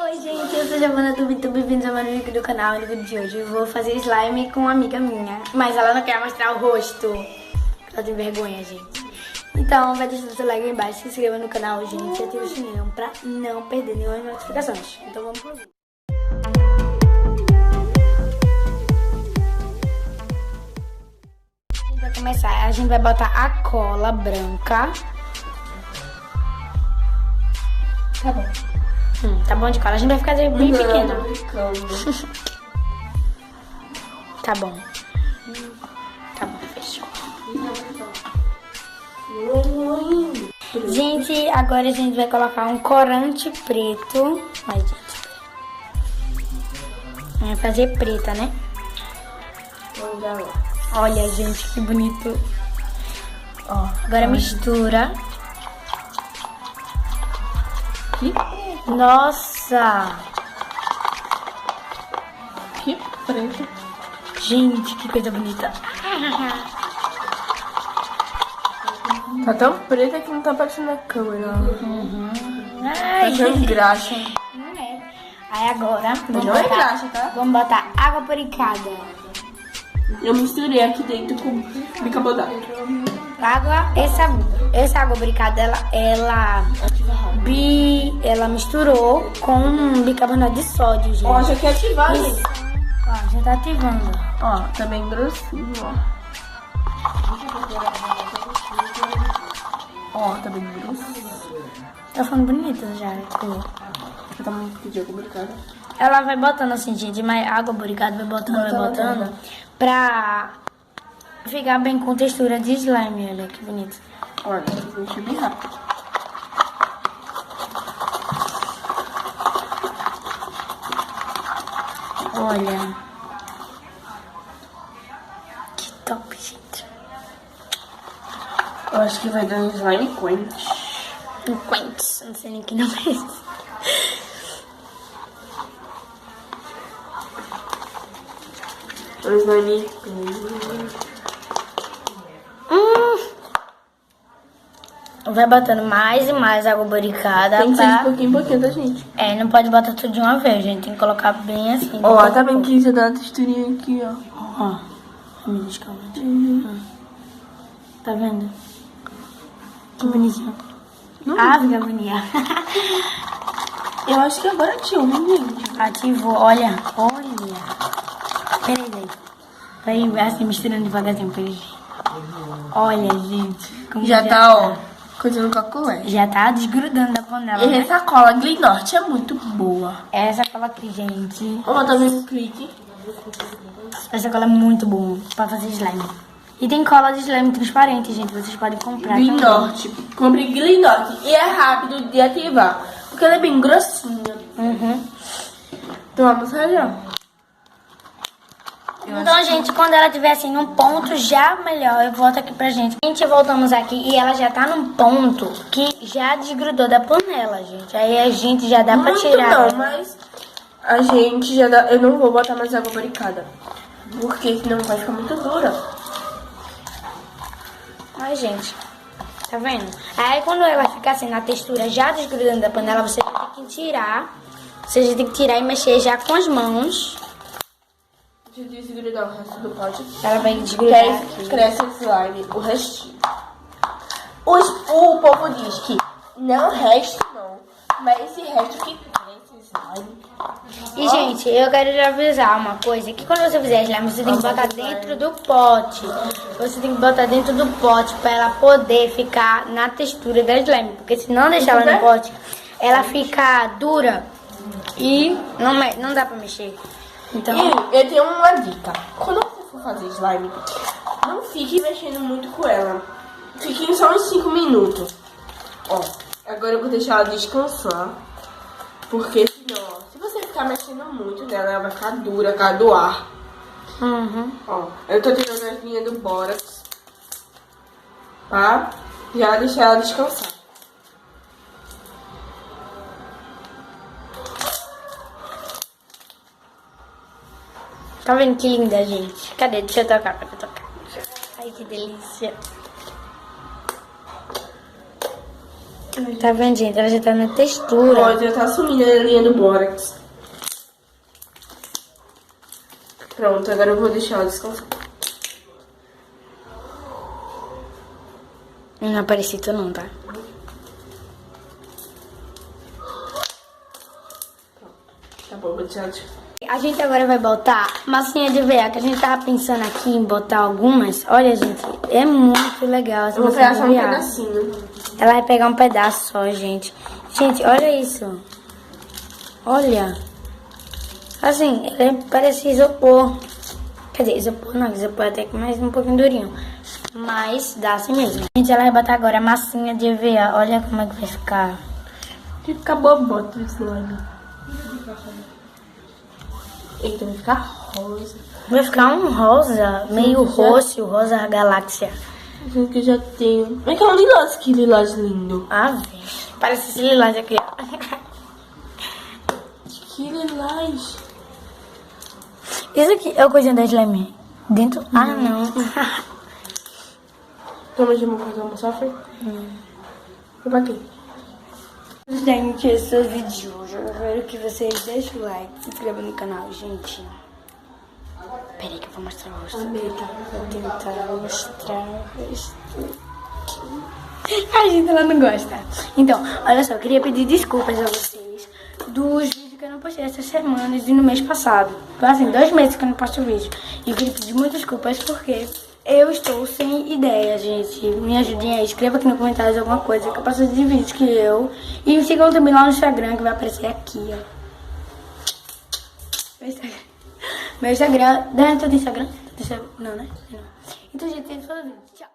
Oi gente, eu sou a Giovana do YouTube, bem-vindos a mais um vídeo do canal. No vídeo de hoje eu vou fazer slime com uma amiga minha, mas ela não quer mostrar o rosto, ela tem vergonha, gente. Então vai deixar o seu like aí embaixo, se inscreva no canal, gente, e ative o sininho pra não perder nenhuma notificações. Então vamos pro vídeo. A gente vai começar, a gente vai botar a cola branca. Tá bom. Tá bom de cola, a gente vai fazer bem pequena. Tá bom. Tá bom, fechou. Gente, agora a gente vai colocar um corante preto. Ai, gente. Vai fazer preta, né? Olha, gente, que bonito. Ó, agora mistura. Nossa! Que preto. Gente, que coisa bonita. Tá tão preta que não tá aparecendo na câmera. Ai, Tá tão graxa. não é. Aí agora, Não é graxa, tá? vamos botar água puricada. Eu misturei aqui dentro com bicarbonato. Água, essa água puricada, ela misturou com bicarbonato de sódio, gente. Ó, já quer ativar, gente. Ó, já tá ativando. Ó, tá bem grossinho, ó. Ó, tá bem grossinho. Tá ficando bonita já. Tá muito pedido complicado. Ela vai botando assim, gente, mas água puricada vai botando, pra ficar bem com textura de slime, olha que bonito. Olha, vou encher bem rápido. Olha. Que top, gente. Eu acho que vai dar um slime quente. Um quentes, não sei nem que nome é esse. Um slime Vai botando mais e mais água puricada. tem que ser de pouquinho em pouquinho, tá, gente? É, não pode botar tudo de uma vez, gente. Tem que colocar bem assim. Ó, tá bem que já dá uma texturinha aqui, ó. Ó, me descalma. Tá vendo? Que bonitinho. Ah, fica bonita. Eu acho que agora ativou, gente. Ativou, olha. Peraí, vai assim, misturando devagarzinho pra ele. Olha, gente. Como Já tá, ó, coisando com a colher. Já tá desgrudando da panela, E né? essa cola Glinorte é muito boa. Essa cola aqui, gente. Ó, tá vendo o clique? Essa cola é muito boa pra fazer slime. E tem cola de slime transparente, gente. Vocês podem comprar também. Glinorte. Compre Glinorte. E é rápido de ativar. Porque ela é bem grossinha. Então vamos já. Então, gente, quando ela estiver assim num ponto já melhor, eu volto aqui pra gente. A gente voltamos aqui e ela já tá num ponto que já desgrudou da panela, gente. Aí a gente já dá pra tirar. Não, mas a gente já dá... Eu não vou botar mais água puricada. Porque senão vai ficar muito dura. Ai, gente, tá vendo? Aí quando ela ficar assim na textura já desgrudando da panela, você tem que tirar. Você já tem que tirar e mexer já com as mãos. Deixa eu desgrudar o resto do pote. Ela vai desgrudar aqui. Cresce o slime, o restinho. O povo diz que não resto não, mas esse resto que cresce slime. E, gente, eu quero te avisar uma coisa, que quando você fizer slime, você tem que botar dentro do pote. Você tem que botar dentro do pote pra ela poder ficar na textura da slime. Porque se não deixar ela no pote, ela fica dura e não dá pra mexer. Então, E eu tenho uma dica. Quando você for fazer slime, não fique mexendo muito com ela. Fique só uns 5 minutos. Ó, agora eu vou deixar ela descansar. Porque senão, ó, se você ficar mexendo muito nela, ela vai ficar dura, cara do ar. Ó, eu tô tirando as linhas do bórax. Tá? Já deixar ela descansar. tá vendo que linda, gente? Cadê? Deixa eu tocar. Ai, que delícia. Tá vendo, gente? Ela já tá na textura. Pode, já tá sumindo a linha do bórax. Pronto, agora eu vou deixar ela descansar. Não apareci tu não, tá? Tá bom, vou deixar ela descansar. A gente agora vai botar massinha de veia, que a gente tava pensando aqui em botar algumas. Olha, gente, é muito legal essa Eu vou massinha pegar de só um veia. pedacinho. Ela vai pegar um pedaço só, gente. Gente, olha isso. Olha. Assim, ele parece isopor. Quer dizer, isopor não, isopor até que mais um pouquinho durinho. Mas dá assim mesmo. Gente, ela vai botar agora a massinha de EVA. Olha como é que vai ficar. Fica bobota esse slime. Eita, vai ficar rosa. Vai ficar um rosa, meio roxo, rosa galáxia. Gente, que eu já tenho. Vem cá, um lilás, que lilás lindo. Ah, velho. Parece esse lilás aqui, ó. Que lilás. Isso aqui é o coisinha da slime. Dentro? Ah, não. Toma de uma coisa, uma sofre. Vou bater. Gente, esse é o vídeo de hoje. Eu quero que vocês deixem o like, se inscrevam no canal, gente. Peraí que eu vou mostrar o rosto. Vou tentar mostrar o rosto. A gente, ela não gosta. Então, olha só, eu queria pedir desculpas a vocês dos vídeos que eu não postei essa semana e no mês passado. Assim, 2 meses que eu não posto vídeo. E eu queria pedir muitas desculpas porque eu estou sem ideia, gente. Me ajudem aí, escreva aqui no comentários alguma coisa que eu possa de vídeos que eu. E me sigam também lá no Instagram, que vai aparecer aqui, ó. Meu Instagram. Dá todo Instagram? Não, né? Não. Então, gente, é isso. Tchau.